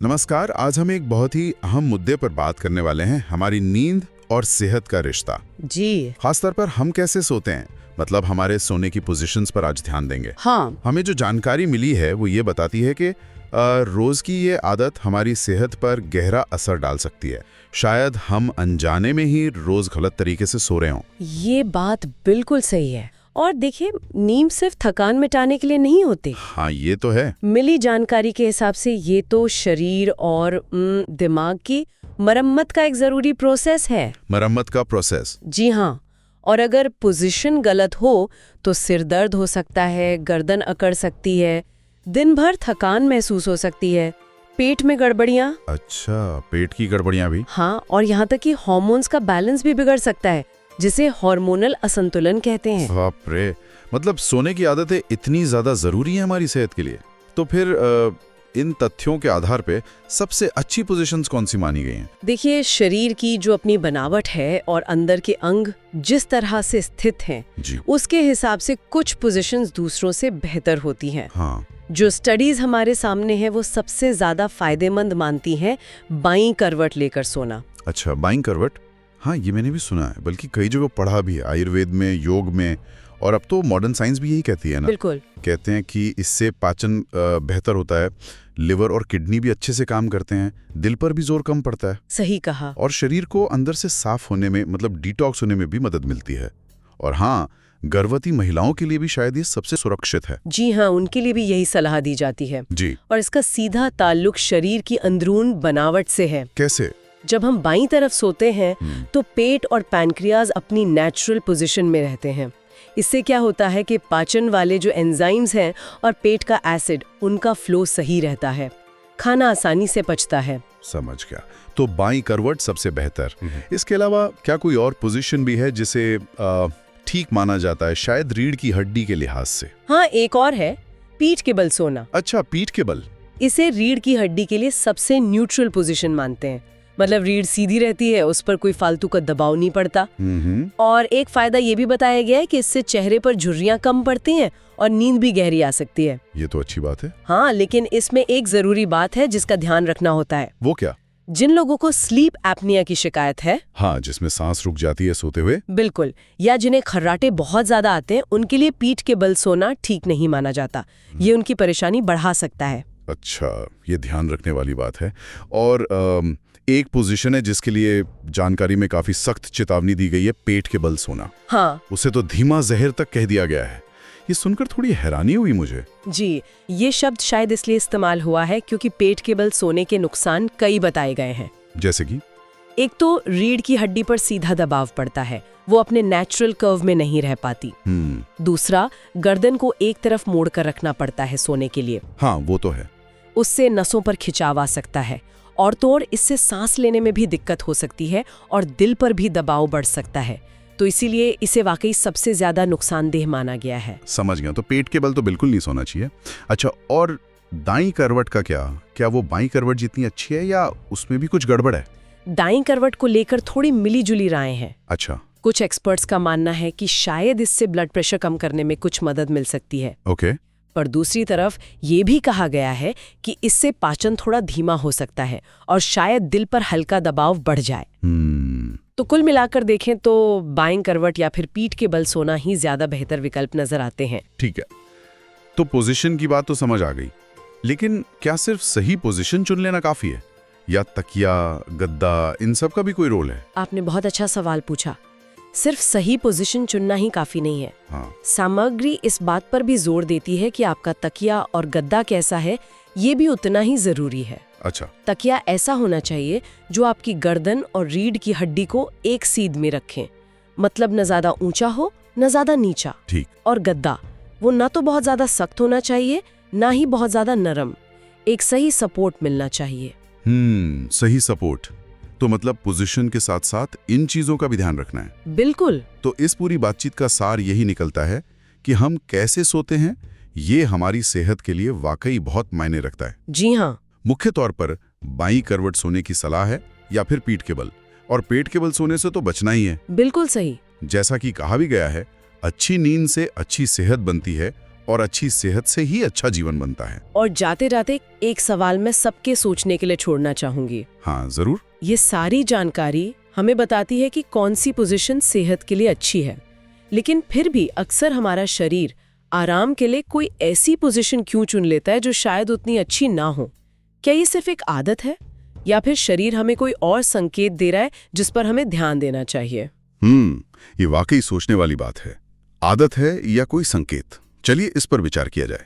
नमस्कार। आज हम एक बहुत ही अहम मुद्दे पर बात करने वाले हैं, हमारी नींद और सेहत का रिश्ता। जी खासतौर पर हम कैसे सोते हैं, मतलब हमारे सोने की पोजीशंस पर आज ध्यान देंगे। हाँ, हमें जो जानकारी मिली है वो ये बताती है कि रोज की ये आदत हमारी सेहत पर गहरा असर डाल सकती है। शायद हम अनजाने में ही रोज गलत तरीके से सो रहे हों। ये बात बिल्कुल सही है। और देखिए, नींद सिर्फ थकान मिटाने के लिए नहीं होती। हाँ, ये तो है। मिली जानकारी के हिसाब से ये तो शरीर और दिमाग की मरम्मत का एक जरूरी प्रोसेस है। मरम्मत का प्रोसेस। जी हाँ। और अगर पोजीशन गलत हो तो सिर दर्द हो सकता है, गर्दन अकड़ सकती है, दिन भर थकान महसूस हो सकती है, पेट में गड़बड़ियाँ। अच्छा, पेट की गड़बड़ियां भी। हाँ, और यहाँ तक कि हार्मोन्स का बैलेंस भी बिगड़ सकता है, जिसे हार्मोनल असंतुलन कहते हैं। बाप रे, मतलब सोने की आदतें इतनी ज्यादा जरूरी है हमारी सेहत के लिए। तो फिर इन तथ्यों के आधार पे सबसे अच्छी पोजीशंस कौन सी मानी गई हैं? देखिए, शरीर की जो अपनी बनावट है और अंदर के अंग जिस तरह से स्थित हैं, जी उसके हिसाब से कुछ पोजीशंस दूसरों से बेहतर होती हैं। हाँ। जो स्टडीज हमारे सामने है वो सबसे ज्यादा फायदेमंद मानती हैं बाईं करवट लेकर सोना। अच्छा, बाइंग करवट। हाँ, ये मैंने भी सुना है, बल्कि कई जगह पढ़ा भी है, आयुर्वेद में, योग में, और अब तो मॉडर्न साइंस भी यही कहती है ना। बिल्कुल। कहते हैं कि इससे पाचन बेहतर होता है, लिवर और किडनी भी अच्छे से काम करते हैं, दिल पर भी जोर कम पड़ता है, सही कहा। और शरीर को अंदर से साफ होने में, मतलब डिटॉक्स होने में भी मदद मिलती है। और हाँ, गर्भवती महिलाओं के लिए भी शायद ये सबसे सुरक्षित है। जी हाँ, उनके लिए भी यही सलाह दी जाती है। जी। और इसका सीधा ताल्लुक शरीर की अंदरून बनावट से है। कैसे? जब हम बाईं तरफ सोते हैं तो पेट और पैनक्रियाज अपनी नेचुरल पोजीशन में रहते हैं। इससे क्या होता है कि पाचन वाले जो एंजाइम्स हैं और पेट का एसिड, उनका फ्लो सही रहता है, खाना आसानी से पचता है। समझ गया। तो बाईं करवट सबसे बेहतर। इसके अलावा क्या कोई और पोजीशन भी है जिसे ठीक माना जाता है, शायद रीढ़ की हड्डी के लिहाज से? हाँ, एक और है, पीठ के बल सोना। अच्छा, पीठ के बल। इसे रीढ़ की हड्डी के लिए सबसे न्यूट्रल पोजीशन मानते हैं। मतलब रीढ़ सीधी रहती है, उस पर कोई फालतू का दबाव नहीं पड़ता। और एक फायदा ये भी बताया गया है कि इससे चेहरे पर झुर्रियां कम पड़ती हैं और नींद भी गहरी आ सकती है। ये तो अच्छी बात है। हाँ, लेकिन इसमें एक जरूरी बात है जिसका ध्यान रखना होता है। वो क्या? जिन लोगों को स्लीप एपनिया की शिकायत है, हाँ, जिसमें सांस रुक जाती है सोते हुए। बिल्कुल, या जिन्हें खर्राटे बहुत ज्यादा आते हैं, उनके लिए पीठ के बल सोना ठीक नहीं माना जाता। ये उनकी परेशानी बढ़ा सकता है। अच्छा, ये ध्यान रखने वाली बात है। और एक पोजीशन है जिसके लिए जानकारी में काफी सख्त चेतावनी दी गई है, पेट के बल सोना। हाँ उसे तो धीमा जहर तक कह दिया गया है। ये सुनकर थोड़ी हैरानी हुई मुझे। जी, ये शब्द शायद इसलिए इस्तेमाल हुआ है क्योंकि पेट के बल सोने के नुकसान कई बताए गए हैं। जैसे कि? एक तो रीढ़ की हड्डी पर सीधा दबाव पड़ता है, वो अपने नेचुरल कर्व में नहीं रह पाती। दूसरा, गर्दन को एक तरफ मोड़ कर रखना पड़ता है सोने के लिए। हाँ, वो तो है। उससे नसों पर खिंचाव आ सकता है, और तो और इससे सांस लेने में भी दिक्कत हो सकती है और दिल पर भी दबाव बढ़ सकता है। तो इसीलिए इसे वाकई सबसे ज्यादा नुकसानदेह माना गया है। समझ गया। तो पेट के बल तो बिल्कुल नहीं सोना चाहिए। अच्छा, और दाईं करवट का क्या वो बाईं करवट जितनी अच्छी है या उसमें भी कुछ गड़बड़ है? दाईं करवट को लेकर थोड़ी मिली-जुली राय हैं। अच्छा। कुछ एक्सपर्ट्स का मानना है कि शायद इससे ब्लड प्रेशर कम करने में कुछ मदद मिल सकती है। ओके। पर दूसरी तरफ ये भी कहा गया है कि इससे पाचन थोड़ा धीमा हो सकता है और शायद दिल पर हल्का दबाव बढ़ जाए। तो कुल मिलाकर देखें तो बाईं करवट या फिर पीठ के बल सोना ही ज्यादा बेहतर विकल्प नजर आते हैं। ठीक है, तो पोजीशन की बात तो समझ आ गई, लेकिन क्या सिर्फ सही पोजीशन चुन लेना काफी है, या तकिया, गद्दा, इन सब का भी कोई रोल है? आपने बहुत अच्छा सवाल पूछा। सिर्फ सही पोजीशन चुनना ही काफी नहीं है। हाँ। सामग्री इस बात पर भी जोर देती है कि आपका तकिया और गद्दा कैसा है, ये भी उतना ही जरूरी है। अच्छा। तकिया ऐसा होना चाहिए जो आपकी गर्दन और रीढ़ की हड्डी को एक सीध में रखें, मतलब न ज्यादा ऊंचा हो न ज्यादा नीचा। ठीक। और गद्दा, वो ना तो बहुत ज्यादा सख्त होना चाहिए ना ही बहुत ज्यादा नरम। एक सही सपोर्ट मिलना चाहिए। सही सपोर्ट। तो मतलब पोजीशन के साथ साथ इन चीजों का भी ध्यान रखना है। बिल्कुल। तो इस पूरी बातचीत का सार यही निकलता है कि हम कैसे सोते हैं, ये हमारी सेहत के लिए वाकई बहुत मायने रखता है। जी हाँ। मुख्य तौर पर बाईं करवट सोने की सलाह है या फिर पीठ के बल, और पेट के बल सोने से तो बचना ही है। बिल्कुल सही। जैसा कि कहा भी गया है, अच्छी नींद से अच्छी सेहत बनती है और अच्छी सेहत से ही अच्छा जीवन बनता है। और जाते जाते एक सवाल मैं सबके सोचने के लिए छोड़ना चाहूंगी। हाँ जरूर। ये सारी जानकारी हमें बताती है कि कौन सी पोजीशन सेहत के लिए अच्छी है, लेकिन फिर भी अक्सर हमारा शरीर आराम के लिए कोई ऐसी पोजीशन क्यों चुन लेता है जो शायद उतनी अच्छी ना हो? क्या ये सिर्फ एक आदत है या फिर शरीर हमें कोई और संकेत दे रहा है जिस पर हमें ध्यान देना चाहिए? ये वाकई सोचने वाली बात है। आदत है या कोई संकेत? चलिए इस पर विचार किया जाए।